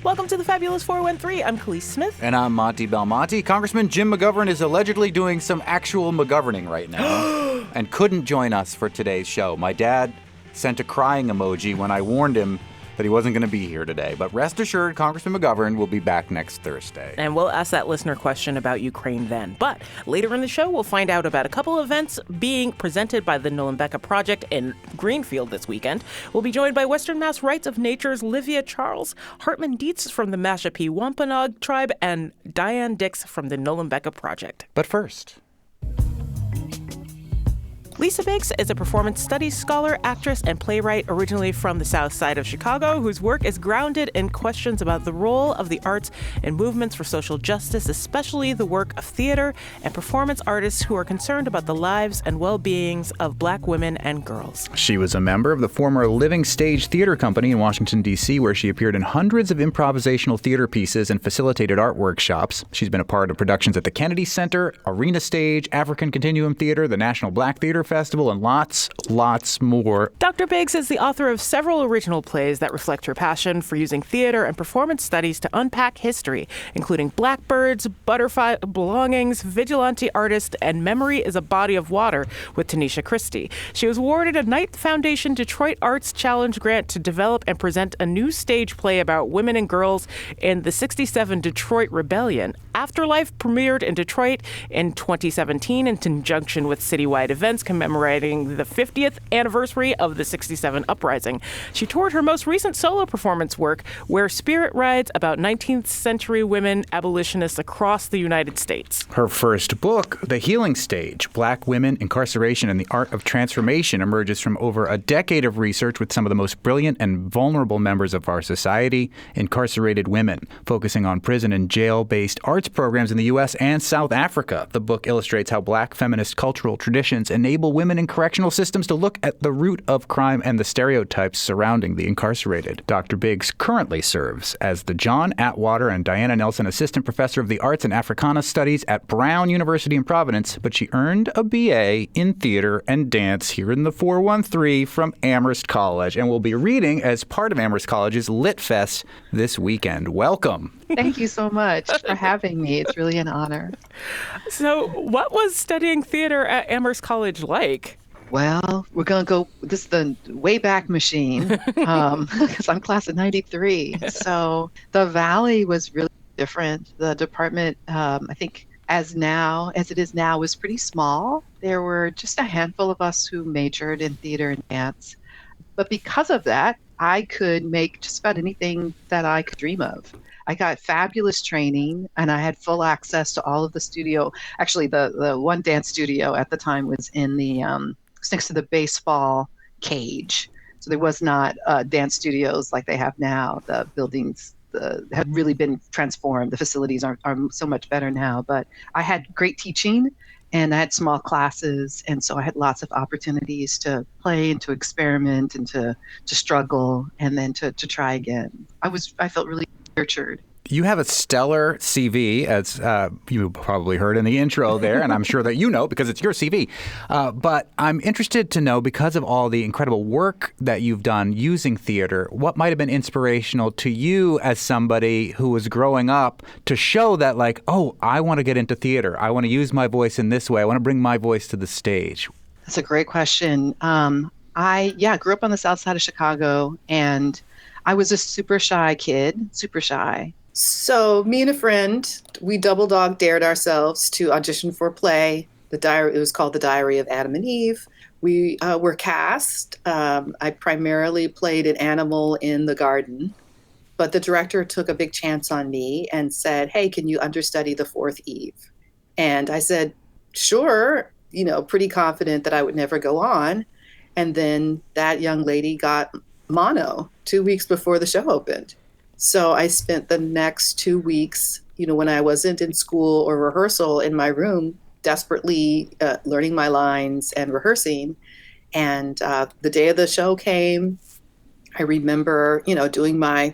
Welcome to the Fabulous 413. I'm Khalees Smith. And I'm Monty Belmonte. Congressman Jim McGovern is allegedly doing some actual McGoverning right now and couldn't join us for today's show. My dad sent a crying emoji when I warned him that he wasn't going to be here today. But rest assured, Congressman McGovern will be back next Thursday. And we'll ask that listener question about Ukraine then. But later in the show, we'll find out about a couple of events being presented by the Nolumbeka Project in Greenfield this weekend. We'll be joined by Western Mass Rights of Nature's Livia Charles, Hartman Dietz from the Mashpee Wampanoag tribe, and Dian Dix from the Nolumbeka Project. But first, Lisa Biggs is a performance studies scholar, actress, and playwright originally from the South Side of Chicago, whose work is grounded in questions about the role of the arts in movements for social justice, especially the work of theater and performance artists who are concerned about the lives and well-beings of Black women and girls. She was a member of the former Living Stage Theater Company in Washington, D.C., where she appeared in hundreds of improvisational theater pieces and facilitated art workshops. She's been a part of productions at the Kennedy Center, Arena Stage, African Continuum Theater, the National Black Theater Festival, and lots more. Dr. Biggs is the author of several original plays that reflect her passion for using theater and performance studies to unpack history, including Blackbirds, Butterfly Belongings, Vigilante Artist, and Memory is a Body of Water with Tanisha Christie. She was awarded a Knight Foundation Detroit Arts Challenge grant to develop and present a new stage play about women and girls in the '67 Detroit Rebellion. Afterlife premiered in Detroit in 2017 in conjunction with citywide events commemorating the 50th anniversary of the '67 uprising. She toured her most recent solo performance work, Where Spirit Rides, about 19th century women abolitionists across the United States. Her first book, The Healing Stage, Black Women, Incarceration, and the Art of Transformation, emerges from over a decade of research with some of the most brilliant and vulnerable members of our society, incarcerated women, focusing on prison and jail-based arts programs in the U.S. and South Africa. The book illustrates how Black feminist cultural traditions enable women in correctional systems to look at the root of crime and the stereotypes surrounding the incarcerated. Dr. Biggs currently serves as the John Atwater and Diana Nelson Assistant Professor of the Arts and Africana Studies at Brown University in Providence, but she earned a BA in theater and dance here in the 413 from Amherst College and will be reading as part of Amherst College's LitFest this weekend. Welcome. Thank you so much for having me. It's really an honor. So what was studying theater at Amherst College like? Well, we're going to go, this is the way back machine, because I'm class of 93. So the Valley was really different. The department, I think, as it is now, was pretty small. There were just a handful of us who majored in theater and dance. But because of that, I could make just about anything that I could dream of. I got fabulous training, and I had full access to all of the studio. Actually, the one dance studio at the time was in the was next to the baseball cage. So there was not dance studios like they have now. The buildings have really been transformed. The facilities are so much better now. But I had great teaching, and I had small classes, and so I had lots of opportunities to play and to experiment and to struggle and then to try again. I felt really nurtured. You have a stellar CV, as you probably heard in the intro there, and I'm sure that you know because it's your CV. But I'm interested to know, because of all the incredible work that you've done using theater, what might have been inspirational to you as somebody who was growing up to show that, like, oh, I want to get into theater. I want to use my voice in this way. I want to bring my voice to the stage. That's a great question. I grew up on the South Side of Chicago, and I was a super shy kid, super shy. So me and a friend, we double dog dared ourselves to audition for a play. It was called The Diary of Adam and Eve. We were cast. I primarily played an animal in the garden, but the director took a big chance on me and said, "Hey, can you understudy the fourth Eve?" And I said, "Sure," pretty confident that I would never go on. And then that young lady got mono 2 weeks before the show opened. So I spent the next 2 weeks, when I wasn't in school or rehearsal, in my room, desperately learning my lines and rehearsing. And the day of the show came, I remember, doing my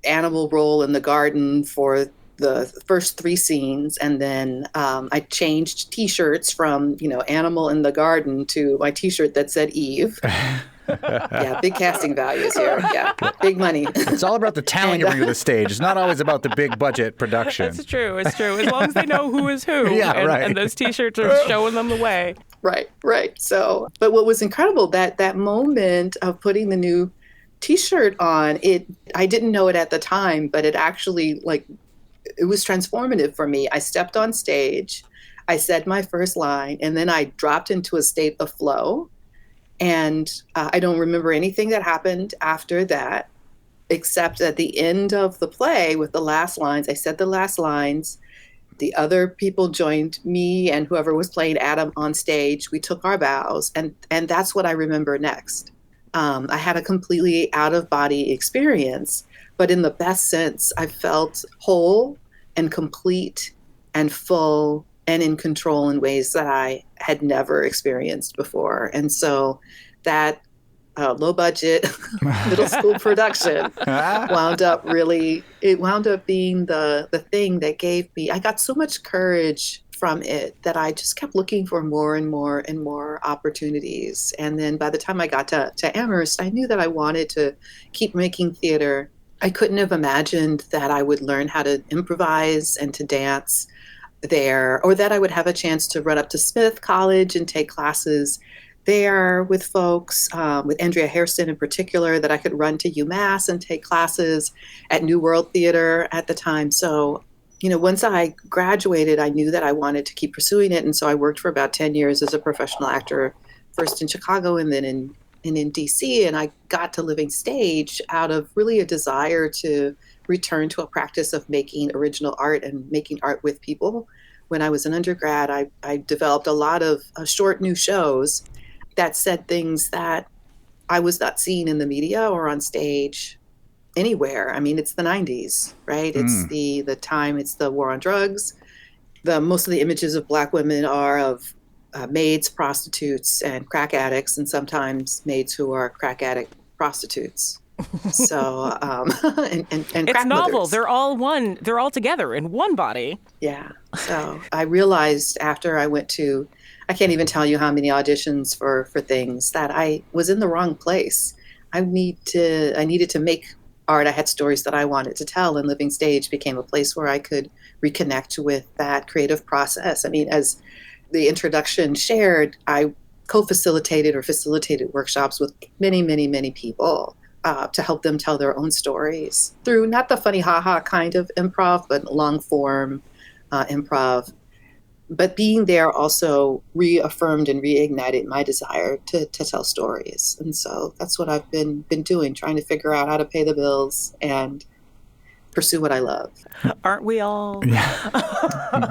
animal role in the garden for the first 3 scenes. And then I changed T-shirts from, animal in the garden to my T-shirt that said Eve. Yeah, big casting values here. Yeah, big money. It's all about the talent you bring to the stage. It's not always about the big budget production. It's true. It's true. As long as they know who is who. Yeah, and, right. and those T-shirts are showing them the way. Right. So, but what was incredible, that moment of putting the new T-shirt on, I didn't know it at the time, but it actually, like, it was transformative for me. I stepped on stage, I said my first line, and then I dropped into a state of flow. And I don't remember anything that happened after that, except at the end of the play with the last lines. I said the last lines. The other people joined me and whoever was playing Adam on stage. We took our bows, and that's what I remember next. I had a completely out-of-body experience, but in the best sense. I felt whole and complete and full and in control in ways that I had never experienced before. And so that low budget middle school production wound up being the thing that gave me, I got so much courage from it that I just kept looking for more and more and more opportunities. And then by the time I got to Amherst, I knew that I wanted to keep making theater. I couldn't have imagined that I would learn how to improvise and to dance there, or that I would have a chance to run up to Smith College and take classes there with folks, with Andrea Hairston in particular, that I could run to UMass and take classes at New World Theater at the time. So, once I graduated, I knew that I wanted to keep pursuing it. And so I worked for about 10 years as a professional actor, first in Chicago and then in DC. And I got to Living Stage out of really a desire to return to a practice of making original art and making art with people. When I was an undergrad, I developed a lot of short new shows that said things that I was not seeing in the media or on stage anywhere. I mean, it's the 90s, right? It's the time, it's the war on drugs. Most of the images of Black women are of maids, prostitutes, and crack addicts, and sometimes maids who are crack addict prostitutes. So, and it's crack novel. mothers. They're all one. They're all together in one body. Yeah. So I realized after I went to, I can't even tell you how many auditions for things, that I was in the wrong place. I needed to make art. I had stories that I wanted to tell, and Living Stage became a place where I could reconnect with that creative process. I mean, as the introduction shared, I co-facilitated or facilitated workshops with many, many, many people to help them tell their own stories through not the funny ha-ha kind of improv, but long form improv. But being there also reaffirmed and reignited my desire to tell stories. And so that's what I've been doing, trying to figure out how to pay the bills and pursue what I love. Aren't we all?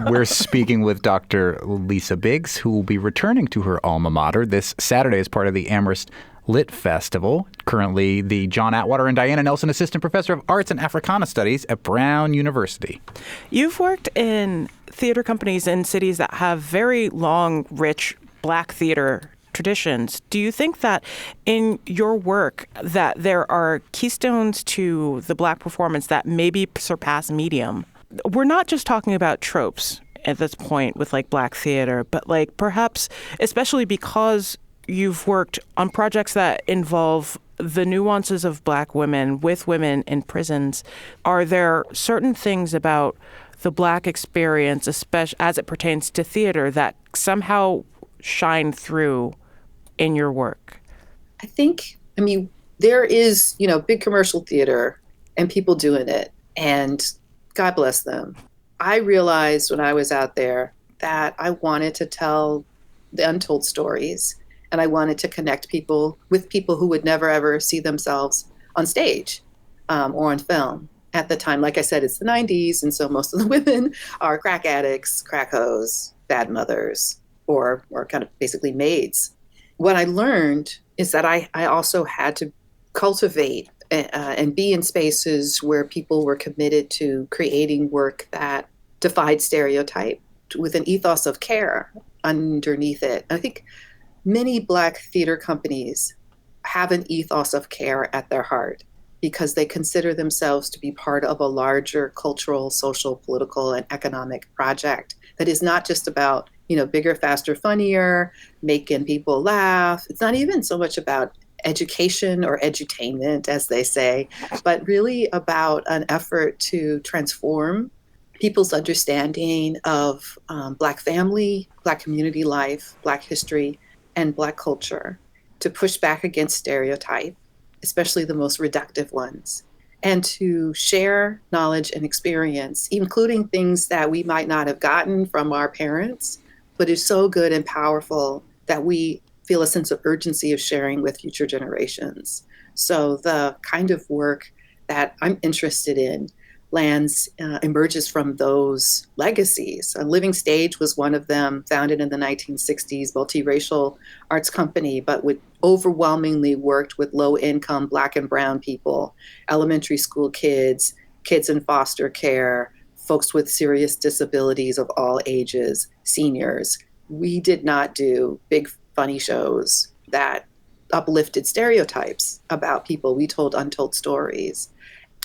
We're speaking with Dr. Lisa Biggs, who will be returning to her alma mater this Saturday as part of the Amherst Lit Festival. Currently the John Atwater and Diana Nelson Assistant Professor of Arts and Africana Studies at Brown University. You've worked in theater companies in cities that have very long, rich Black theater traditions. Do you think that in your work that there are keystones to the Black performance that maybe surpass medium? We're not just talking about tropes at this point with like Black theater, but like perhaps, especially because you've worked on projects that involve the nuances of Black women with women in prisons, are there certain things about the Black experience, especially as it pertains to theater, that somehow shine through in your work? I mean, there is, big commercial theater and people doing it, and God bless them. I realized when I was out there that I wanted to tell the untold stories, and I wanted to connect people with people who would never, ever see themselves on stage or on film. At the time, like I said, it's the 90s, and so most of the women are crack addicts, crack hoes, bad mothers, or kind of basically maids. What I learned is that I also had to cultivate and be in spaces where people were committed to creating work that defied stereotype with an ethos of care underneath it. I think many Black theater companies have an ethos of care at their heart because they consider themselves to be part of a larger cultural, social, political, and economic project that is not just about, bigger, faster, funnier, making people laugh. It's not even so much about education or edutainment, as they say, but really about an effort to transform people's understanding of Black family, Black community life, Black history, and Black culture, to push back against stereotype, especially the most reductive ones, and to share knowledge and experience, including things that we might not have gotten from our parents, but is so good and powerful that we feel a sense of urgency of sharing with future generations. So the kind of work that I'm interested in emerges from those legacies. A Living Stage was one of them, founded in the 1960s, multiracial arts company, but would overwhelmingly worked with low-income Black and Brown people, elementary school kids, kids in foster care, folks with serious disabilities of all ages, seniors. We did not do big, funny shows that uplifted stereotypes about people. We told untold stories.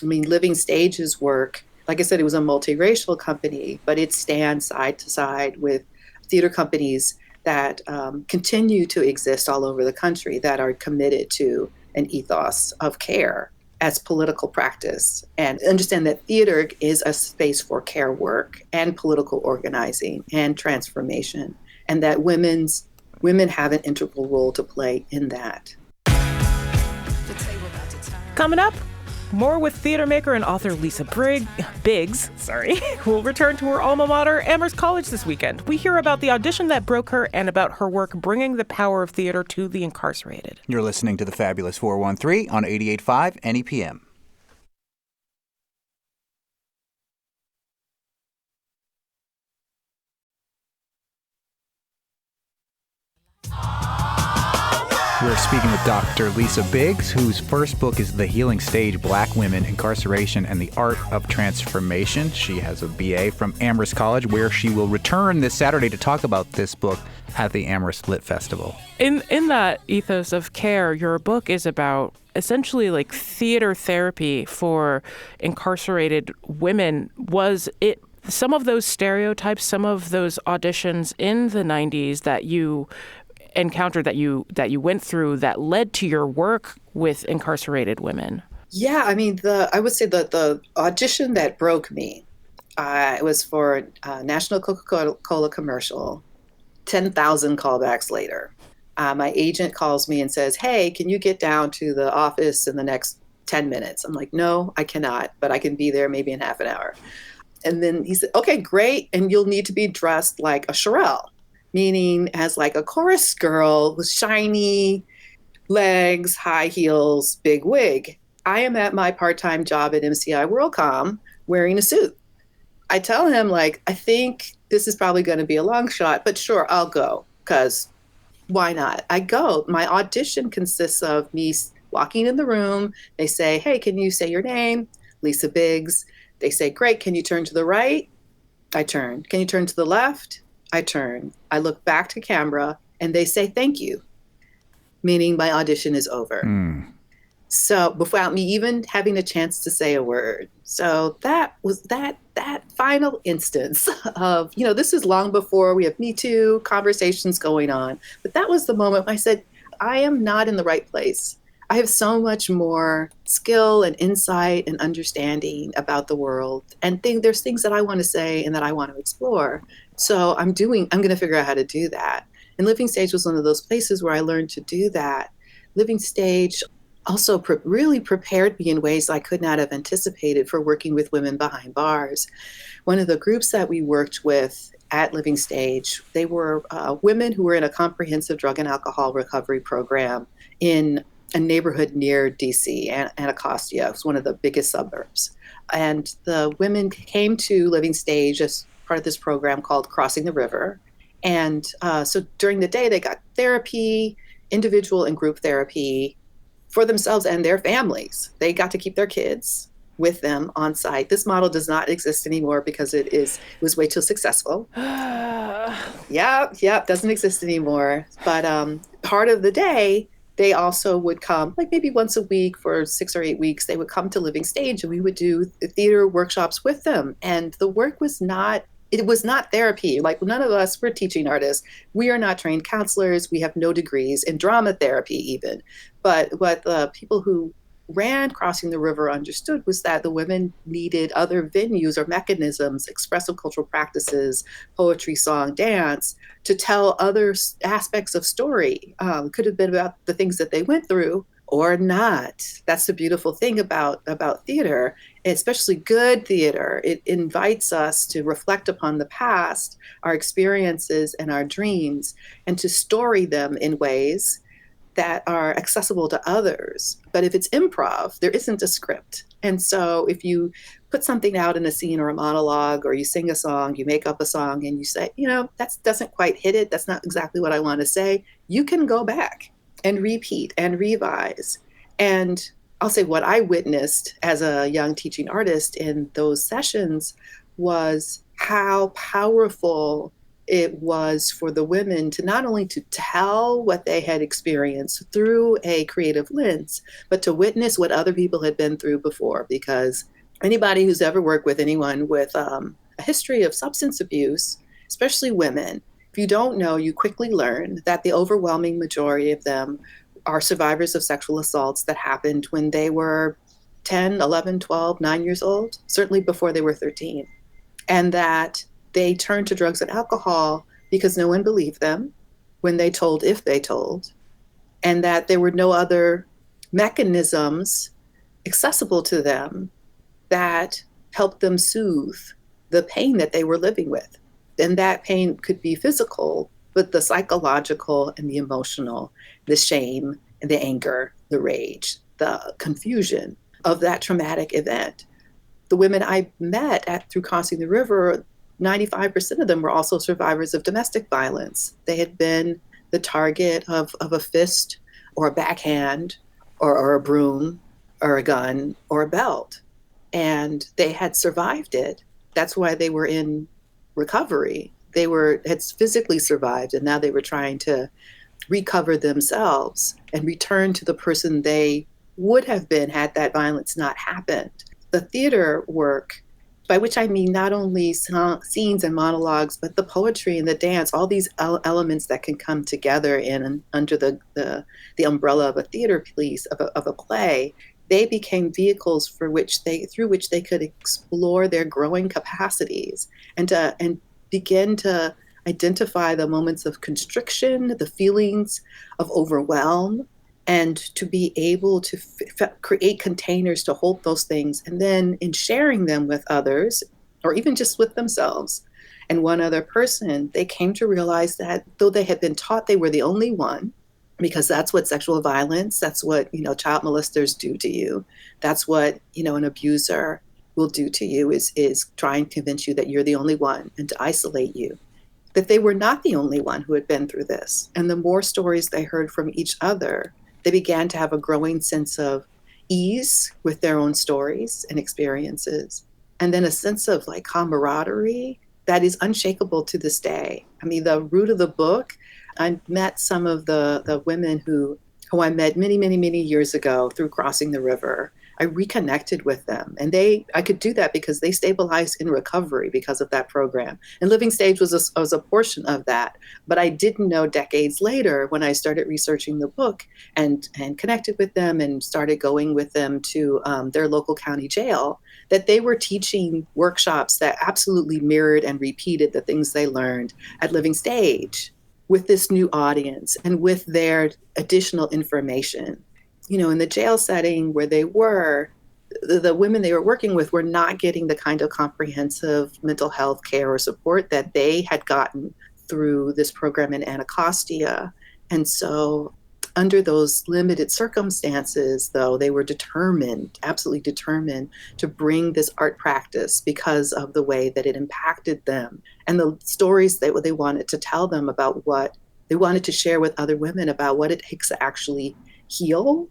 I mean, Living Stage's work, like I said, it was a multiracial company, but it stands side to side with theater companies that continue to exist all over the country that are committed to an ethos of care as political practice, and understand that theater is a space for care work and political organizing and transformation, and that women have an integral role to play in that. Coming up, more with theater maker and author Lisa Biggs, who will return to her alma mater, Amherst College, this weekend. We hear about the audition that broke her and about her work bringing the power of theater to the incarcerated. You're listening to the Fabulous 413 on 88.5 NEPM. We're speaking with Dr. Lisa Biggs, whose first book is The Healing Stage, Black Women, Incarceration, and the Art of Transformation. She has a BA from Amherst College, where she will return this Saturday to talk about this book at the Amherst Lit Festival. In that ethos of care, your book is about essentially like theater therapy for incarcerated women. Was it some of those stereotypes, some of those auditions in the 90s that you encountered, that you went through, that led to your work with incarcerated women? Yeah, I mean, I would say the audition that broke me, it was for a National Coca-Cola commercial. 10,000 callbacks later, my agent calls me and says, "Hey, can you get down to the office in the next 10 minutes?" I'm like, "No, I cannot, but I can be there maybe in half an hour." And then he said, "Okay, great. And you'll need to be dressed like a Shirelle," meaning as like a chorus girl with shiny legs, high heels, big wig. I am at my part-time job at MCI WorldCom wearing a suit. I tell him, like, I think this is probably going to be a long shot, but sure, I'll go, because why not? I go. My audition consists of me walking in the room. They say, "Hey, can you say your name?" Lisa Biggs. They say, "Great, can you turn to the right?" I turn. "Can you turn to the left?" I turn. I look back to camera, and they say, "Thank you," meaning my audition is over. So without me even having a chance to say a word. So that was that final instance of, this is long before we have Me Too conversations going on. But that was the moment I said, I am not in the right place. I have so much more skill and insight and understanding about the world. And there's things that I want to say and that I want to explore. So I'm going to figure out how to do that. And Living Stage was one of those places where I learned to do that. Living Stage also really prepared me in ways I could not have anticipated for working with women behind bars. One of the groups that we worked with at Living Stage, they were women who were in a comprehensive drug and alcohol recovery program in a neighborhood near DC, Anacostia. It was one of the biggest suburbs. And the women came to Living Stage as part of this program called Crossing the River. And so during the day, they got therapy, individual and group therapy, for themselves and their families. They got to keep their kids with them on site. This model does not exist anymore because it was way too successful. Doesn't exist anymore. But part of the day, they also would come, like maybe once a week for 6 or 8 weeks, they would come to Living Stage and we would do theater workshops with them. And the work was not it was not therapy. Like none of us, we're teaching artists. We are not trained counselors. We have no degrees in drama therapy even. But what the people who ran Crossing the River understood was that the women needed other venues or mechanisms, expressive cultural practices, poetry, song, dance, to tell other aspects of story. Could have been about the things that they went through or not. That's the beautiful thing about theater, especially good theater. It invites us to reflect upon the past, our experiences and our dreams, and to story them in ways that are accessible to others. But if it's improv, there isn't a script. And so if you put something out in a scene or a monologue, or you sing a song, you make up a song and you say, that doesn't quite hit it. That's not exactly what I want to say. You can go back and repeat and revise. And I'll say what I witnessed as a young teaching artist in those sessions was how powerful it was for the women to not only to tell what they had experienced through a creative lens, but to witness what other people had been through before. Because anybody who's ever worked with anyone with a history of substance abuse, especially women, if you don't know, you quickly learn that the overwhelming majority of them are survivors of sexual assaults that happened when they were 10, 11, 12, 9 years old, certainly before they were 13. And that they turned to drugs and alcohol because no one believed them when they told, if they told, and that there were no other mechanisms accessible to them that helped them soothe the pain that they were living with. And that pain could be physical, but the psychological and the emotional, the shame, and the anger, the rage, the confusion of that traumatic event. The women I met through Crossing the River, 95% of them were also survivors of domestic violence. They had been the target of a fist or a backhand or a broom or a gun or a belt. And they had survived it. That's why they were in recovery. They had physically survived, and now they were trying to recover themselves and return to the person they would have been had that violence not happened. The theater work, by which I mean not only scenes and monologues, but the poetry and the dance, all these elements that can come together under the umbrella of a theater piece, of a play, they became vehicles through which they could explore their growing capacities and begin to identify the moments of constriction, the feelings of overwhelm, and to be able to create containers to hold those things. And then in sharing them with others, or even just with themselves and one other person, they came to realize that though they had been taught they were the only one, because that's what sexual violence, that's what, child molesters do to you. That's what, an abuser will do to you is try and convince you that you're the only one and to isolate you. That they were not the only one who had been through this. And the more stories they heard from each other, they began to have a growing sense of ease with their own stories and experiences. And then a sense of camaraderie that is unshakable to this day. I mean, the root of the book, I met some of the women who I met many, many, many years ago through Crossing the River. I reconnected with them, and I could do that because they stabilized in recovery because of that program. And Living Stage was a portion of that. But I didn't know decades later when I started researching the book and connected with them and started going with them to their local county jail, that they were teaching workshops that absolutely mirrored and repeated the things they learned at Living Stage with this new audience and with their additional information. In the jail setting where they were, the women they were working with were not getting the kind of comprehensive mental health care or support that they had gotten through this program in Anacostia. And so under those limited circumstances, though, they were determined, absolutely determined, to bring this art practice because of the way that it impacted them and the stories that they wanted to tell them about what they wanted to share with other women about what it takes to actually heal.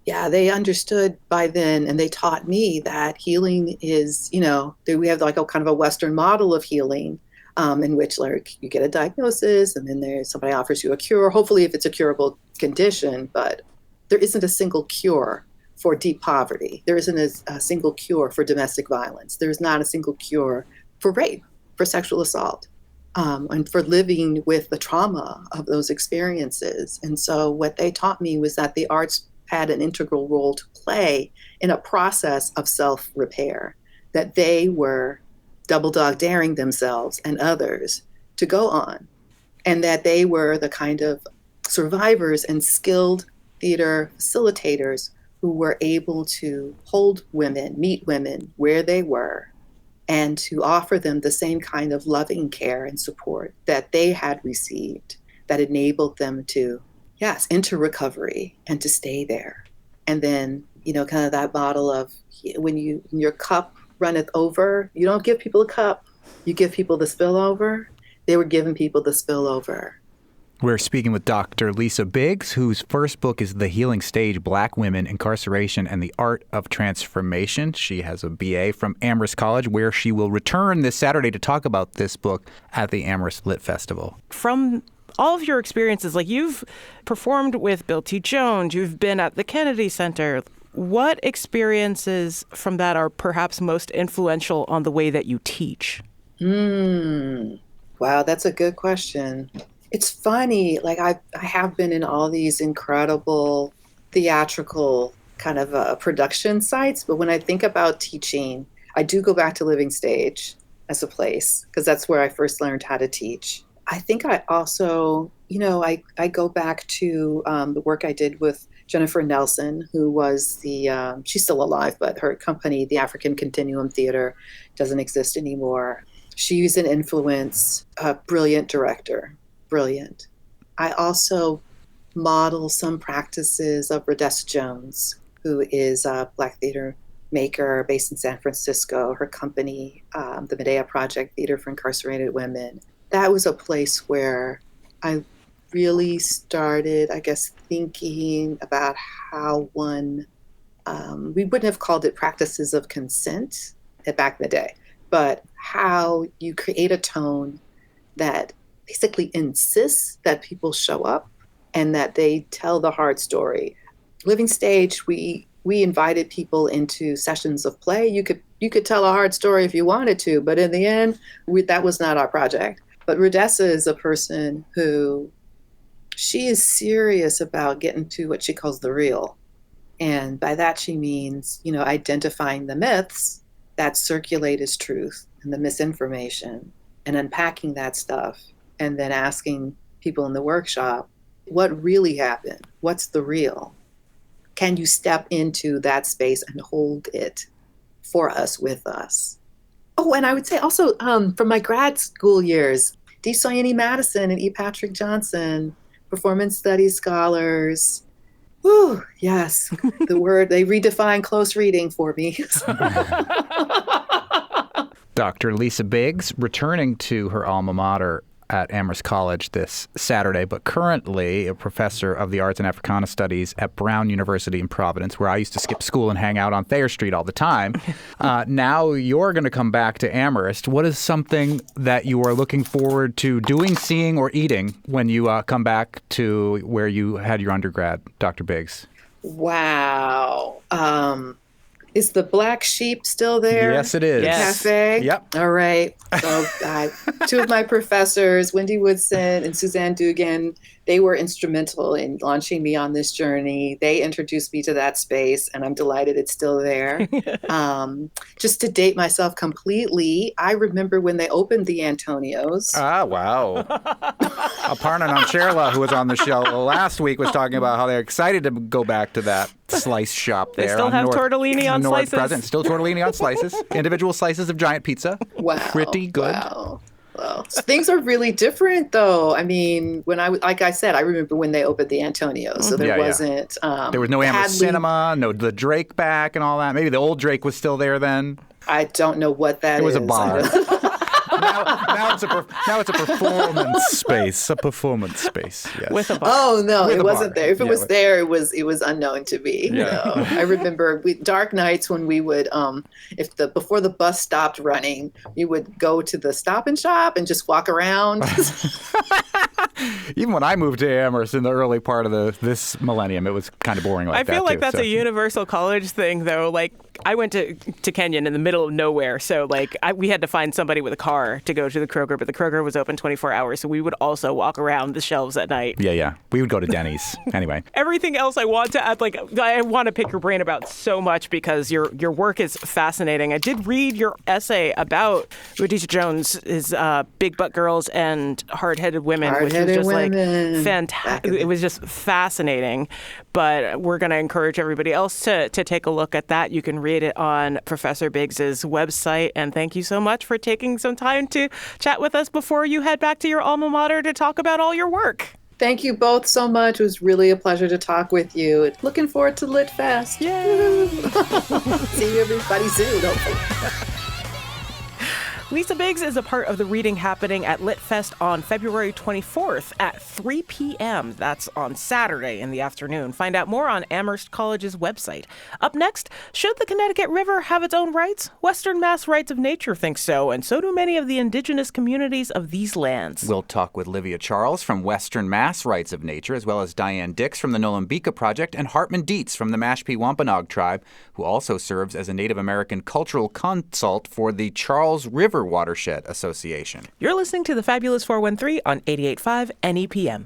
Yeah, they understood by then, and they taught me that healing is, we have a kind of a Western model of healing, in which you get a diagnosis and then somebody offers you a cure, hopefully if it's a curable condition, but there isn't a single cure for deep poverty. There isn't a single cure for domestic violence. There's not a single cure for rape. for sexual assault, and for living with the trauma of those experiences. And so what they taught me was that the arts had an integral role to play in a process of self-repair, that they were double dog daring themselves and others to go on, and that they were the kind of survivors and skilled theater facilitators who were able to hold women, meet women where they were, and to offer them the same kind of loving care and support that they had received, that enabled them to, yes, enter recovery and to stay there. And then, kind of that model of when your cup runneth over, you don't give people a cup, you give people the spillover. They were giving people the spillover. We're speaking with Dr. Lisa Biggs, whose first book is The Healing Stage, Black Women, Incarceration, and the Art of Transformation. She has a BA from Amherst College, where she will return this Saturday to talk about this book at the Amherst Lit Festival. From all of your experiences, like you've performed with Bill T. Jones, you've been at the Kennedy Center. What experiences from that are perhaps most influential on the way that you teach? Wow, that's a good question. It's funny, like I have been in all these incredible theatrical kind of production sites, but when I think about teaching, I do go back to Living Stage as a place, because that's where I first learned how to teach. I think I also, I go back to the work I did with Jennifer Nelson, who was she's still alive, but her company, the African Continuum Theater, doesn't exist anymore. She's an influence, a brilliant director. Brilliant. I also model some practices of Rhodessa Jones, who is a Black theater maker based in San Francisco. Her company, the Medea Project Theater for Incarcerated Women. That was a place where I really started, I guess, thinking about how one, we wouldn't have called it practices of consent back in the day, but how you create a tone that basically insists that people show up and that they tell the hard story. Living Stage, we invited people into sessions of play. You could tell a hard story if you wanted to, but in the end, that was not our project. But Rhodessa is a person who, she is serious about getting to what she calls the real. And by that she means, identifying the myths that circulate as truth and the misinformation, and unpacking that stuff, and then asking people in the workshop, what really happened? What's the real? Can you step into that space and hold it for us, with us? Oh, and I would say also from my grad school years, D. Soyini Madison and E. Patrick Johnson, performance studies scholars. Whew, yes, the word, they redefine close reading for me. Dr. Lisa Biggs returning to her alma mater at Amherst College this Saturday, but currently a professor of the Arts and Africana Studies at Brown University in Providence, where I used to skip school and hang out on Thayer Street all the time. Now you're going to come back to Amherst. What is something that you are looking forward to doing, seeing, or eating when you come back to where you had your undergrad, Dr. Biggs? Wow. Is the Black Sheep still there? Yes, it is. Yes. Cafe? Yep. All right. So two of my professors, Wendy Woodson and Suzanne Dugan, they were instrumental in launching me on this journey. They introduced me to that space, and I'm delighted it's still there. Just to date myself completely, I remember when they opened the Antonios. Ah, wow. Aparna Nancherla, who was on the show last week, was talking about how they're excited to go back to that slice shop there. They still have tortellini on North slices? Present. Still tortellini on slices. Individual slices of giant pizza. Wow. Pretty good. Wow. Well, things are really different, though. I mean, like I said, I remember when they opened the Antonios, so there wasn't. There was no Amherst Cinema, no the Drake back and all that. Maybe the old Drake was still there then. I don't know what that is. It was a bar. Now it's a performance space. A performance space. Yes. With a bar. Oh no, With it a wasn't bar. there. If it Yeah, was but- there, it was unknown to me. Yeah. I remember dark nights when we would before the bus stopped running, we would go to the Stop and Shop and just walk around. Even when I moved to Amherst in the early part of this millennium, it was kind of boring like I that feel like too, that's so. a universal college thing, though. Like, I went to Kenyon in the middle of nowhere, so we had to find somebody with a car to go to the Kroger, but the Kroger was open 24 hours, so we would also walk around the shelves at night. Yeah. We would go to Denny's anyway. Everything else I want to add, I want to pick your brain about so much because your work is fascinating. I did read your essay about Rhodesia Jones's Big Butt Girls and Hard-Headed Women, which was just fantastic. It was just fascinating. But we're going to encourage everybody else to take a look at that. You can read it on Professor Biggs's website. And thank you so much for taking some time to chat with us before you head back to your alma mater to talk about all your work. Thank you both so much. It was really a pleasure to talk with you. Looking forward to LitFest. Yay! See you everybody soon, hopefully. Lisa Biggs is a part of the reading happening at LitFest on February 24th at 3 p.m. That's on Saturday in the afternoon. Find out more on Amherst College's website. Up next, should the Connecticut River have its own rights? Western Mass Rights of Nature thinks so, and so do many of the indigenous communities of these lands. We'll talk with Livia Charles from Western Mass Rights of Nature, as well as Dian Dix from the Nolumbeka Project, and Hartman Dietz from the Mashpee Wampanoag tribe, who also serves as a Native American cultural consult for the Charles River Watershed Association. You're listening to the Fabulous 413 on 88.5 NEPM.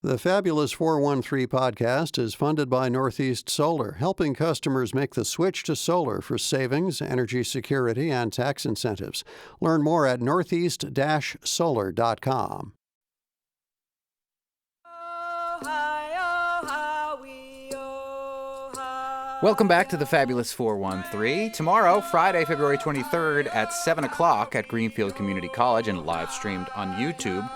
The Fabulous 413 podcast is funded by Northeast Solar, helping customers make the switch to solar for savings, energy security, and tax incentives. Learn more at northeast-solar.com. Welcome back to the Fabulous 413. Tomorrow, Friday, February 23rd at 7 o'clock at Greenfield Community College and live streamed on YouTube,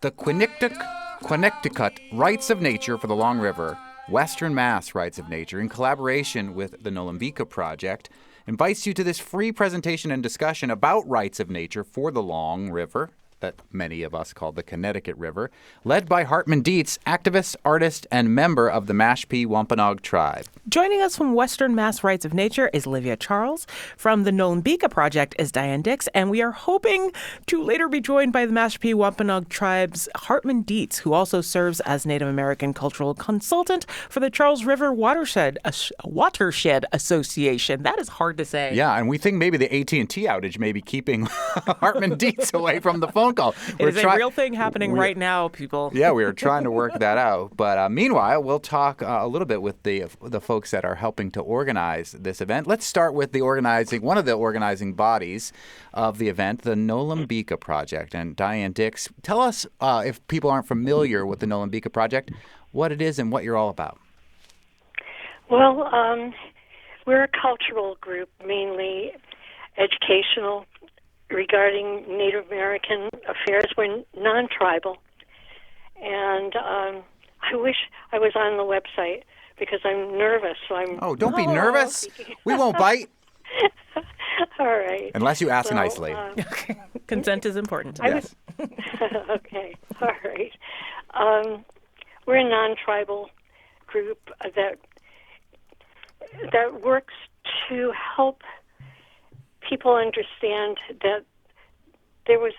the Connecticut Rights of Nature for the Long River, Western Mass Rights of Nature, in collaboration with the Nolumbeka Project, invites you to this free presentation and discussion about rights of nature for the Long River, that many of us call the Connecticut River, led by Hartman Dietz, activist, artist, and member of the Mashpee Wampanoag tribe. Joining us from Western Mass Rights of Nature is Livia Charles. From the Nolumbeka Project is Dian Dix. And we are hoping to later be joined by the Mashpee Wampanoag tribe's Hartman Dietz, who also serves as Native American cultural consultant for the Charles River Watershed Association. That is hard to say. Yeah, and we think maybe the AT&T outage may be keeping Hartman Dietz away from the phone call. It is a real thing happening right now, people. Yeah, we are trying to work that out. But meanwhile, we'll talk a little bit with the folks that are helping to organize this event. Let's start with one of the organizing bodies of the event, the Nolumbeka Project. And Dian Dix, tell us, if people aren't familiar with the Nolumbeka Project, what it is and what you're all about. Well, we're a cultural group, mainly educational, regarding Native American affairs. We're non-tribal. And I wish I was on the website because I'm nervous. Don't be nervous. We won't bite. All right. Unless you ask nicely. Consent is important. Yes. Okay. All right. We're a non-tribal group that works to help people understand that there was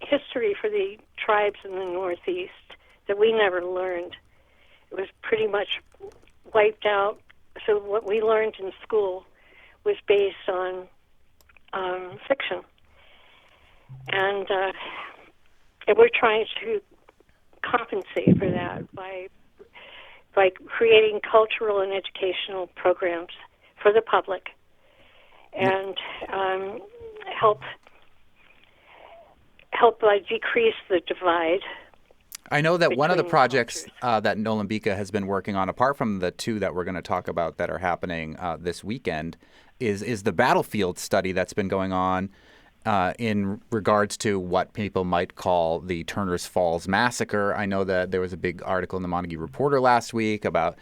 history for the tribes in the Northeast that we never learned. It was pretty much wiped out. So what we learned in school was based on fiction. And we're trying to compensate for that by creating cultural and educational programs for the public and help decrease the divide. I know that one of the projects that Nolumbeka has been working on, apart from the two that we're going to talk about that are happening this weekend, is the battlefield study that's been going on in regards to what people might call the Turner's Falls Massacre. I know that there was a big article in the Montague Reporter last week about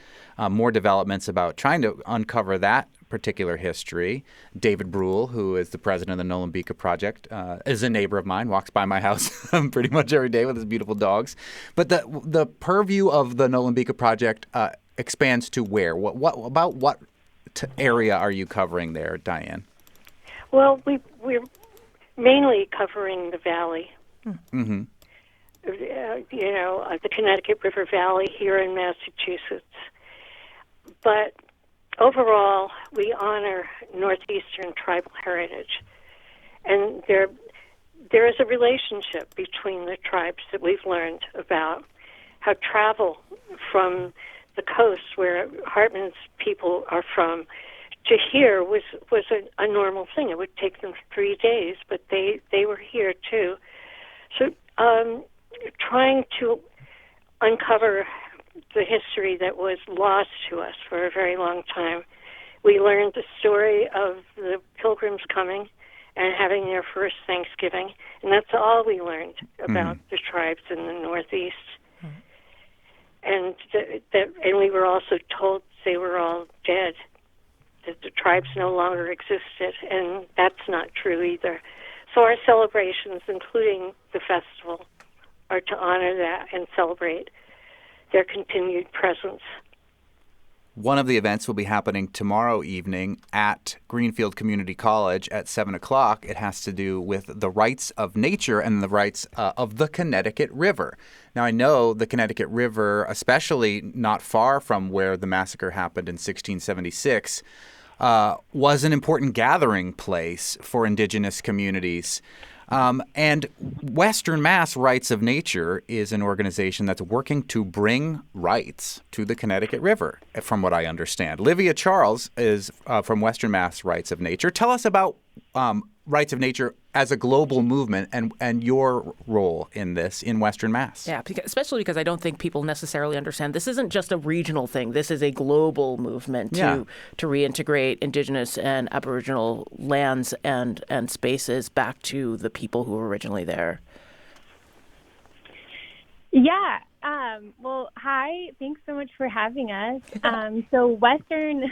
more developments about trying to uncover that particular history. David Brule, who is the president of the Nolumbeka Project, is a neighbor of mine, walks by my house pretty much every day with his beautiful dogs. But the purview of the Nolumbeka Project expands to where? What area are you covering there, Dian? Well, we're mainly covering the valley. Mm-hmm. The Connecticut River Valley here in Massachusetts. But overall, we honor Northeastern tribal heritage. And there is a relationship between the tribes that we've learned about, how travel from the coast where Hartman's people are from to here was a normal thing. It would take them 3 days, but they were here too. So trying to uncover the history that was lost to us for a very long time. We learned the story of the Pilgrims coming and having their first Thanksgiving, and that's all we learned about the tribes in the Northeast. And and we were also told they were all dead, that the tribes no longer existed, and that's not true either. So our celebrations, including the festival, are to honor that and celebrate their continued presence. One of the events will be happening tomorrow evening at Greenfield Community College at 7 o'clock. It has to do with the rights of nature and the rights of the Connecticut River. Now, I know the Connecticut River, especially not far from where the massacre happened in 1676, was an important gathering place for indigenous communities. And Western Mass Rights of Nature is an organization that's working to bring rights to the Connecticut River, from what I understand. Livia Charles is from Western Mass Rights of Nature. Tell us about Rights of Nature as a global movement and your role in this in Western Mass. Yeah, especially because I don't think people necessarily understand this isn't just a regional thing. This is a global movement to reintegrate Indigenous and Aboriginal lands and spaces back to the people who were originally there. Yeah. Well, hi. Thanks so much for having us. So Western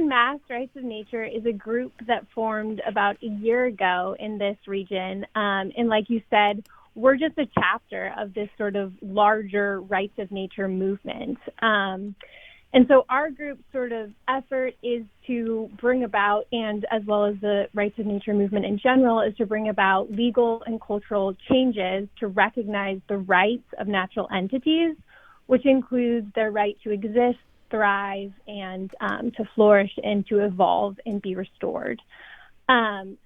Mass Rights of Nature is a group that formed about a year ago in this region. And like you said, we're just a chapter of this sort of larger rights of nature movement. And so our group's sort of effort is to bring about, and as well as the rights of nature movement in general, is to bring about legal and cultural changes to recognize the rights of natural entities, which includes their right to exist, thrive, and to flourish and to evolve and be restored.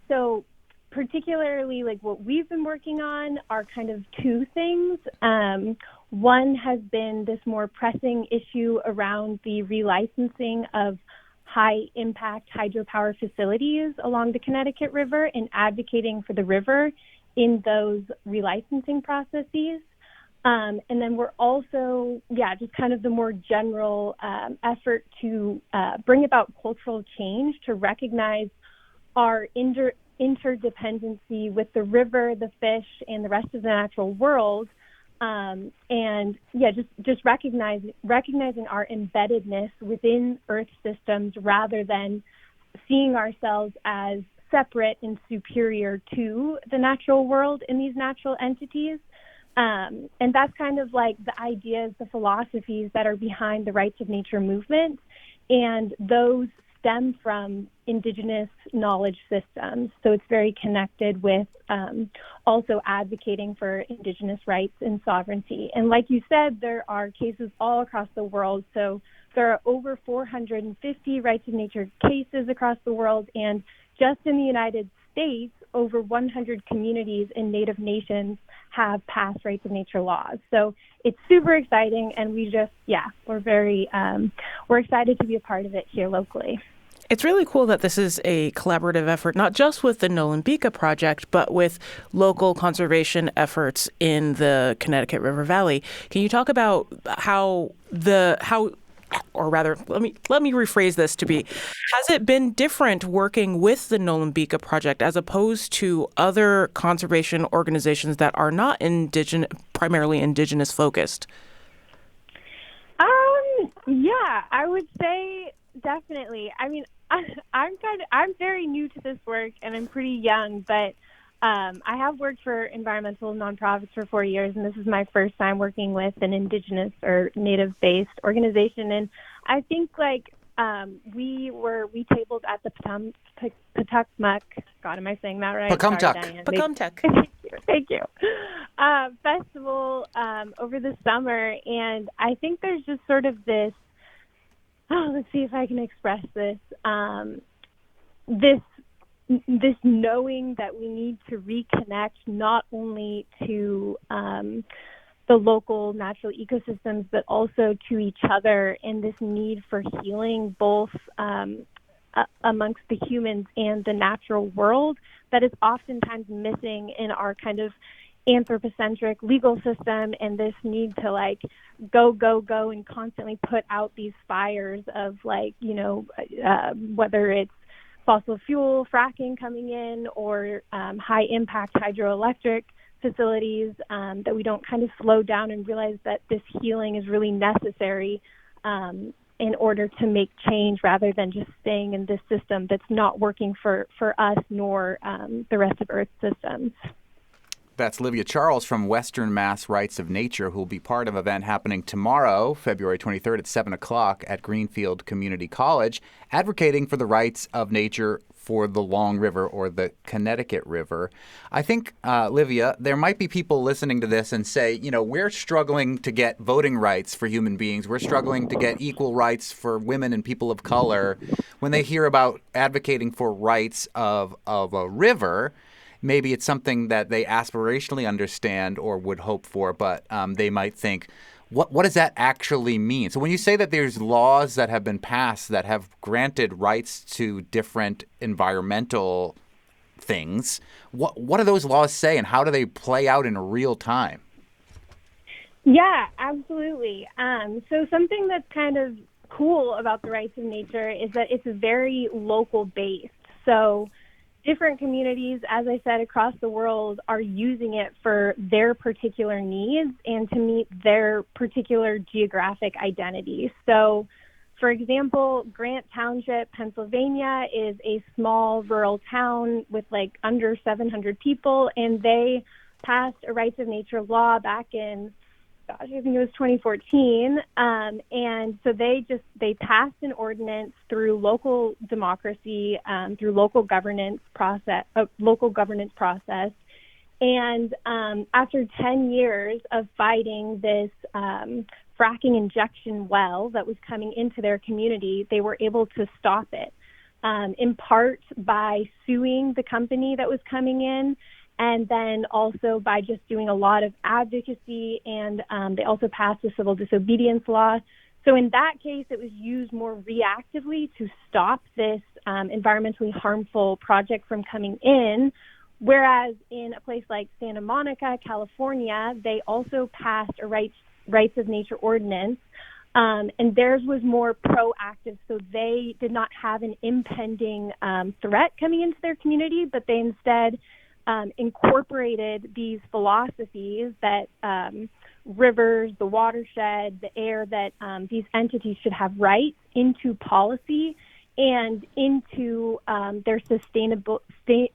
So particularly like what we've been working on are kind of two things. One has been this more pressing issue around the relicensing of high-impact hydropower facilities along the Connecticut River and advocating for the river in those relicensing processes. And then we're also, just kind of the more general effort to bring about cultural change to recognize our interdependency with the river, the fish, and the rest of the natural world. Just recognizing our embeddedness within Earth systems rather than seeing ourselves as separate and superior to the natural world in these natural entities. And that's kind of like the ideas, the philosophies that are behind the rights of nature movement. And those stem from Indigenous knowledge systems. So it's very connected with also advocating for Indigenous rights and sovereignty. And like you said, there are cases all across the world. So there are over 450 rights of nature cases across the world. And just in the United States, over 100 communities and Native nations have passed rights of nature laws. So it's super exciting, and we're excited to be a part of it here locally. It's really cool that this is a collaborative effort, not just with the Nolumbeka project, but with local conservation efforts in the Connecticut River Valley. Can you talk about let me rephrase this to be, has it been different working with the Nolumbeka project as opposed to other conservation organizations that are not primarily indigenous focused? I would say definitely. I mean, I'm very new to this work and I'm pretty young, but I have worked for environmental nonprofits for 4 years, and this is my first time working with an Indigenous or Native-based organization. And I think we tabled at the Patuxmuck. God, am I saying that right? Patuxmuck. Thank you. Festival over the summer, and I think there's just sort of this let's see if I can express this. This knowing that we need to reconnect not only to the local natural ecosystems, but also to each other, and this need for healing both amongst the humans and the natural world that is oftentimes missing in our kind of anthropocentric legal system, and this need to like go and constantly put out these fires of like, whether it's fossil fuel fracking coming in or high impact hydroelectric facilities, that we don't kind of slow down and realize that this healing is really necessary in order to make change rather than just staying in this system that's not working for us nor the rest of Earth's systems. That's Livia Charles from Western Mass Rights of Nature, who will be part of an event happening tomorrow, February 23rd at 7 o'clock at Greenfield Community College, advocating for the rights of nature for the Long River or the Connecticut River. I think, Livia, there might be people listening to this and say, we're struggling to get voting rights for human beings. We're struggling to get equal rights for women and people of color. When they hear about advocating for rights of a river, maybe it's something that they aspirationally understand or would hope for, but they might think, what does that actually mean? So when you say that there's laws that have been passed that have granted rights to different environmental things, what do those laws say and how do they play out in real time? Yeah, absolutely. So something that's kind of cool about the rights of nature is that it's very local based. So different communities, as I said, across the world are using it for their particular needs and to meet their particular geographic identity. So, for example, Grant Township, Pennsylvania is a small rural town with like under 700 people, and they passed a rights of nature law back in, I think it was 2014. And so they passed an ordinance through local democracy, through local governance process. And after 10 years of fighting this fracking injection well that was coming into their community, they were able to stop it, in part by suing the company that was coming in, and then also by just doing a lot of advocacy, and they also passed a civil disobedience law. So in that case, it was used more reactively to stop this environmentally harmful project from coming in, whereas in a place like Santa Monica, California, they also passed a rights of nature ordinance, and theirs was more proactive, so they did not have an impending threat coming into their community, but they instead incorporated these philosophies that rivers, the watershed, the air, that these entities should have rights into policy and into their sustainability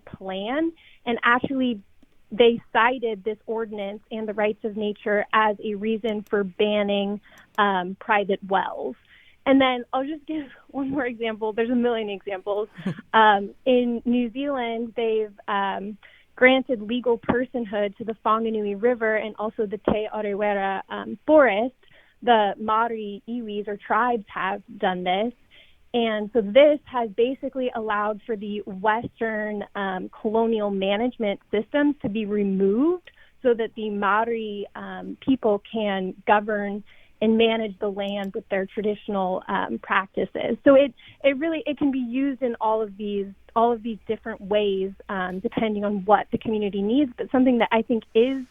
plan. And actually, they cited this ordinance and the rights of nature as a reason for banning private wells. And then I'll just give one more example. There's a million examples. In New Zealand, they've granted legal personhood to the Whanganui River and also the Te Arewera forest. The Maori iwis or tribes have done this. And so this has basically allowed for the Western colonial management systems to be removed so that the Maori people can govern and manage the land with their traditional practices. So it can be used in all of these different ways, depending on what the community needs. But something that I think is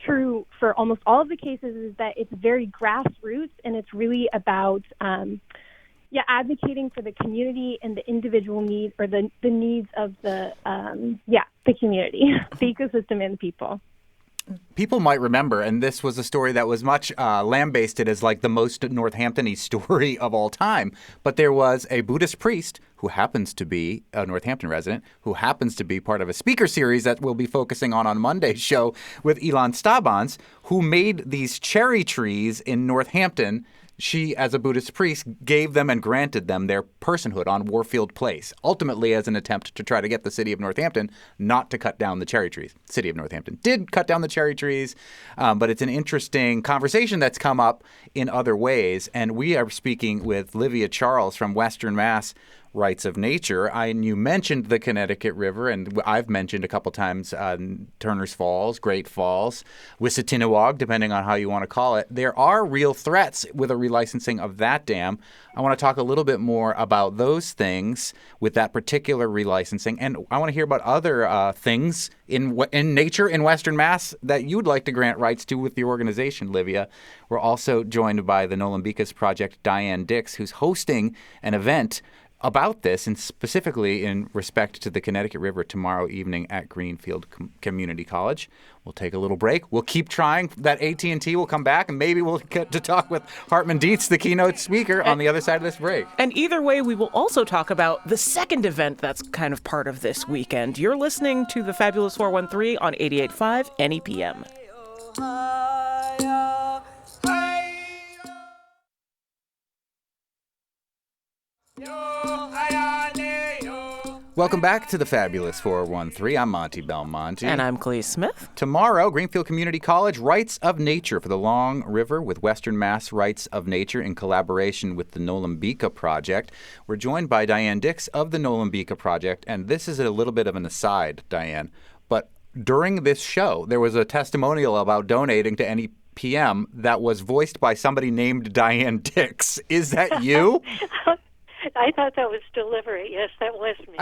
true for almost all of the cases is that it's very grassroots, and it's really about advocating for the community and the individual needs, or the needs of the community, the ecosystem, and the people. People might remember, and this was a story that was much lambasted as like the most Northampton-y story of all time, but there was a Buddhist priest who happens to be a Northampton resident, who happens to be part of a speaker series that we'll be focusing on Monday's show with Ilan Stabans, who made these cherry trees in Northampton she, as a Buddhist priest, gave them and granted them their personhood on Warfield Place, ultimately as an attempt to try to get the city of Northampton not to cut down the cherry trees. City of Northampton did cut down the cherry trees, but it's an interesting conversation that's come up in other ways. And we are speaking with Livia Charles from Western Mass Rights of Nature. You mentioned the Connecticut River, and I've mentioned a couple times Turner's Falls, Great Falls, Wissahickon, depending on how you want to call it. There are real threats with a relicensing of that dam. I want to talk a little bit more about those things with that particular relicensing, and I want to hear about other things in nature in Western Mass that you'd like to grant rights to with the organization, Livia. We're also joined by the Nolumbeka's Project, Dian Dix, who's hosting an event about this, and specifically in respect to the Connecticut River, tomorrow evening at Greenfield Community College. We'll take a little break. We'll keep trying. That AT&T will come back, and maybe we'll get to talk with Hartman Dietz, the keynote speaker, on the other side of this break. And either way, we will also talk about the second event that's kind of part of this weekend. You're listening to the Fabulous 413 on 88.5 NEPM. Welcome back to the Fabulous 413. I'm Monty Belmonte. And I'm Clee Smith. Tomorrow, Greenfield Community College, Rights of Nature for the Long River with Western Mass Rights of Nature in collaboration with the Nolumbeka Project. We're joined by Dian Dix of the Nolumbeka Project, and this is a little bit of an aside, Diane, but during this show, there was a testimonial about donating to NEPM that was voiced by somebody named Dian Dix. Is that you? I thought that was deliberate. Yes, that was me.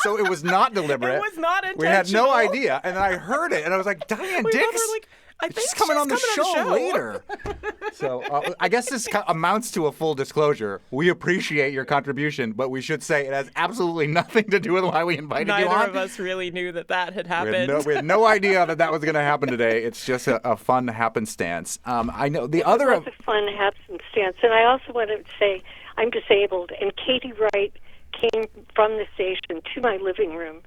So it was not deliberate. It was not intentional. We had no idea. And I heard it, and I was like, Dian Dix? I think she's coming on the show later. So I guess this amounts to a full disclosure. We appreciate your contribution, but we should say it has absolutely nothing to do with why we invited you on. Neither of us really knew that had happened. We had no idea that was going to happen today. It's just a fun happenstance. I know the other. It was a fun happenstance. And I also wanted to say I'm disabled, and Katie Wright came from the station to my living room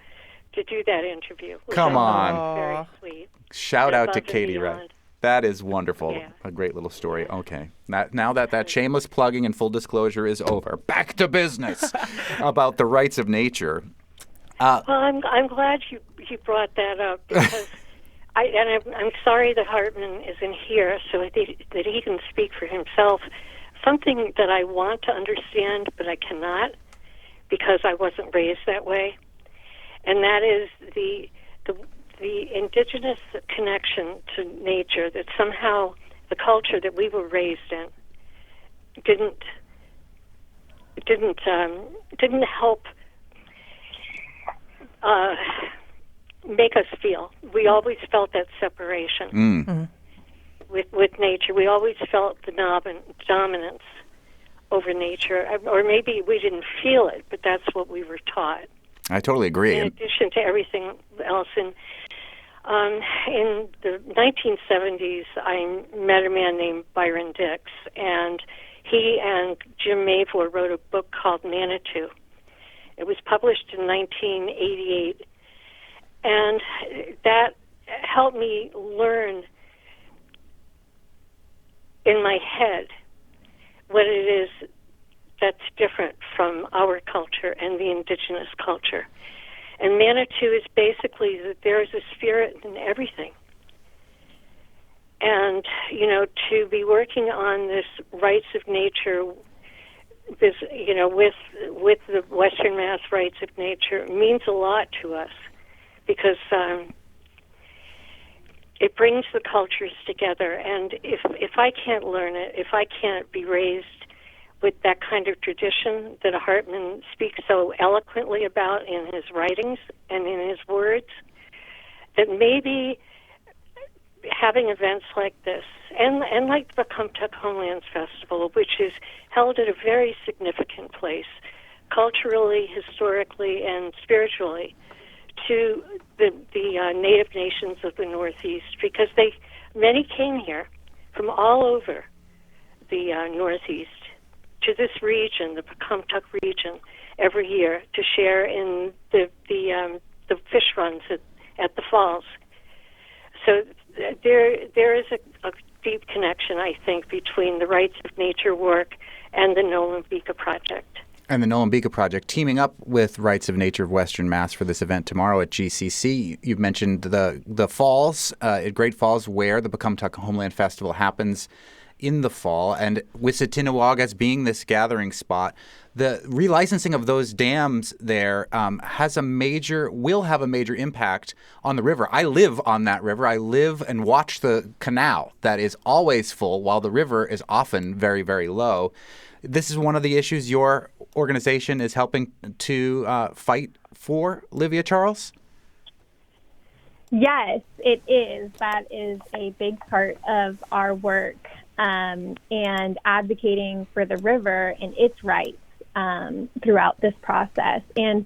to do that interview. Come on. Very sweet. Shout out to Katie Wright. That is wonderful. Yeah. A great little story. Okay. Now that shameless plugging and full disclosure is over, back to business about the rights of nature. Well, I'm glad you brought that up because I'm sorry that Hartman isn't here so that he can speak for himself. Something that I want to understand, but I cannot because I wasn't raised that way, and that is the indigenous connection to nature. That somehow the culture that we were raised in didn't help make us feel. We always felt that separation. Mm. With nature. We always felt the dominance over nature, or maybe we didn't feel it, but that's what we were taught. I totally agree. In addition to everything else. In the 1970s, I met a man named Byron Dix, and he and Jim Mavor wrote a book called Manitou. It was published in 1988, and that helped me learn in my head what it is that's different from our culture and the indigenous culture. And Manitou is basically that there is a spirit in everything. And, to be working on this rights of nature, this, with the Western Mass Rights of Nature means a lot to us because it brings the cultures together, and if I can't learn it, if I can't be raised with that kind of tradition that Hartman speaks so eloquently about in his writings and in his words, that maybe having events like this, and like the Pocumtuck Homelands Festival, which is held at a very significant place, culturally, historically, and spiritually, to the native nations of the Northeast, because many came here from all over the Northeast to this region, the Pocumtuck region, every year to share in the fish runs at the falls. So there is a deep connection, I think, between the Rights of Nature work and the Nolumbeka Project. And the Nolumbeka Project teaming up with Rights of Nature of Western Mass for this event tomorrow at GCC. You've mentioned the falls at Great Falls, where the Pecumtuck Homeland Festival happens in the fall, and Wissatinawag as being this gathering spot. The relicensing of those dams there will have a major impact on the river. I live on that river. I live and watch the canal that is always full while the river is often very, very low. This is one of the issues your organization is helping to fight for, Livia Charles? Yes, it is. That is a big part of our work, and advocating for the river and its rights throughout this process. And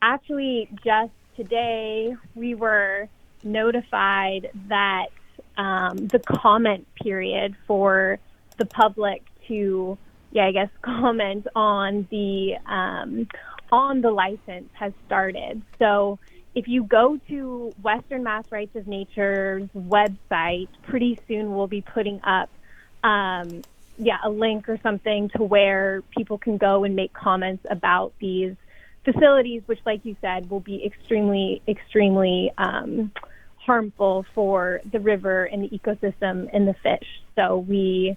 actually, just today, we were notified that the comment period for the public to, comment on the license has started. So if you go to Western Mass Rights of Nature's website, pretty soon we'll be putting up a link or something to where people can go and make comments about these facilities, which, like you said, will be extremely, extremely harmful for the river and the ecosystem and the fish. So we're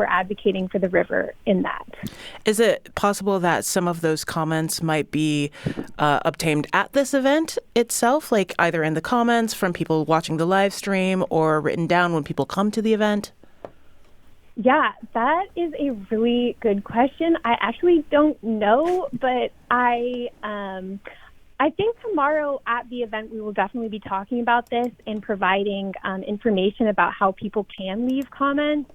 advocating for the river in that. Is it possible that some of those comments might be obtained at this event itself, like either in the comments from people watching the live stream or written down when people come to the event? Yeah, that is a really good question. I actually don't know, but I think tomorrow at the event we will definitely be talking about this and providing information about how people can leave comments.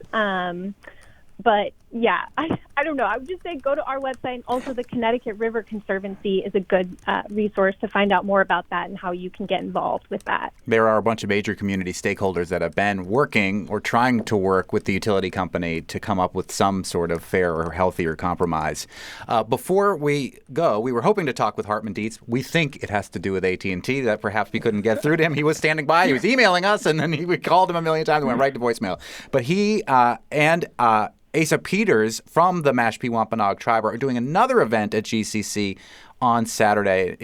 But yeah, I don't know. I would just say go to our website, and also the Connecticut River Conservancy is a good resource to find out more about that and how you can get involved with that. There are a bunch of major community stakeholders that have been working or trying to work with the utility company to come up with some sort of fair or healthier compromise. Before we go, we were hoping to talk with Hartman Dietz. We think it has to do with AT&T, that perhaps we couldn't get through to him. He was standing by. He was emailing us, and then we called him a million times and went right to voicemail. But he and Asa Peters from the Mashpee Wampanoag tribe are doing another event at GCC on Saturday,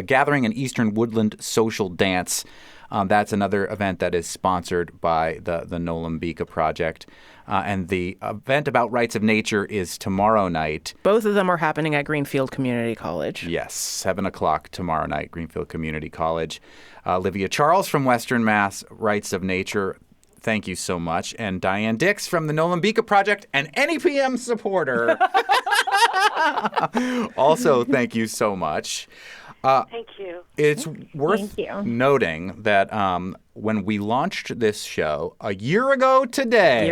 gathering an Eastern Woodland social dance. That's another event that is sponsored by the Nolumbeka Project. And the event about rights of nature is tomorrow night. Both of them are happening at Greenfield Community College. Yes, 7 o'clock tomorrow night, Greenfield Community College. Livia Charles from Western Mass Rights of Nature, thank you so much. And Dian Dix from the Nolumbeka Project, an NEPM supporter. Also, thank you so much. Thank you. It's worth noting that when we launched this show a year ago today,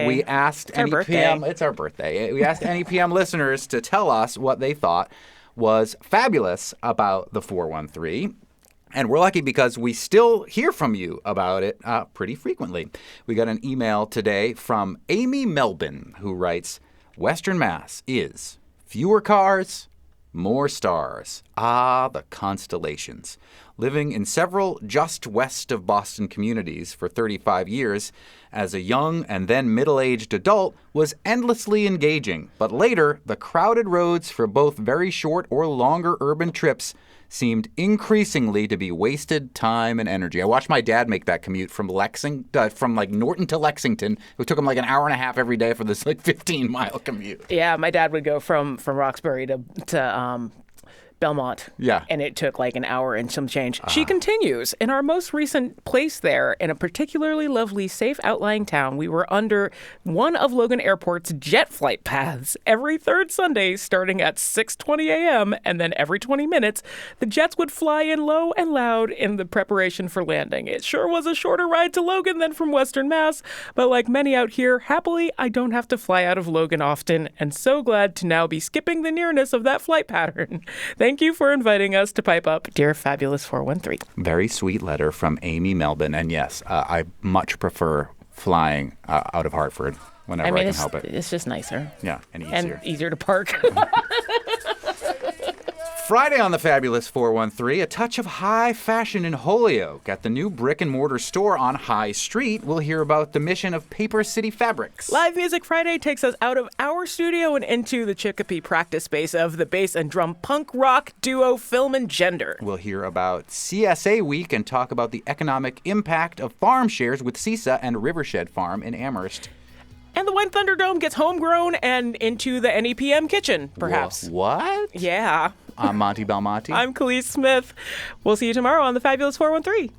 we asked NEPM, it's our birthday. We asked NEPM listeners to tell us what they thought was fabulous about the 413. And we're lucky because we still hear from you about it pretty frequently. We got an email today from Amy Melbourne, who writes, Western Mass is fewer cars, more stars. Ah, the constellations. Living in several just west of Boston communities for 35 years, as a young and then middle-aged adult was endlessly engaging. But later, the crowded roads for both very short or longer urban trips seemed increasingly to be wasted time and energy. I watched my dad make that commute from Norton to Lexington. It took him like an hour and a half every day for this 15-mile commute. Yeah, my dad would go from Roxbury to Belmont. Yeah. And it took like an hour and some change. She continues. In our most recent place there, in a particularly lovely, safe outlying town, we were under one of Logan Airport's jet flight paths. Every third Sunday, starting at 6:20 a.m., and then every 20 minutes, the jets would fly in low and loud in the preparation for landing. It sure was a shorter ride to Logan than from Western Mass, but like many out here, happily, I don't have to fly out of Logan often, and so glad to now be skipping the nearness of that flight pattern. Thank you for inviting us to pipe up, dear fabulous 413. Very sweet letter from Amy Melbourne. And yes, I much prefer flying out of Hartford whenever I can help it. It's just nicer. Yeah, and easier. And easier to park. Friday on the Fabulous 413, a touch of high fashion in Holyoke. At the new brick-and-mortar store on High Street, we'll hear about the mission of Paper City Fabrics. Live Music Friday takes us out of our studio and into the Chicopee practice space of the bass and drum punk rock duo Film and Gender. We'll hear about CSA Week and talk about the economic impact of farm shares with CISA and Rivershed Farm in Amherst. And the Wine Thunderdome gets homegrown and into the NEPM kitchen, perhaps. What? Yeah. I'm Monty Belmonte. I'm Khalees Smith. We'll see you tomorrow on the Fabulous 413.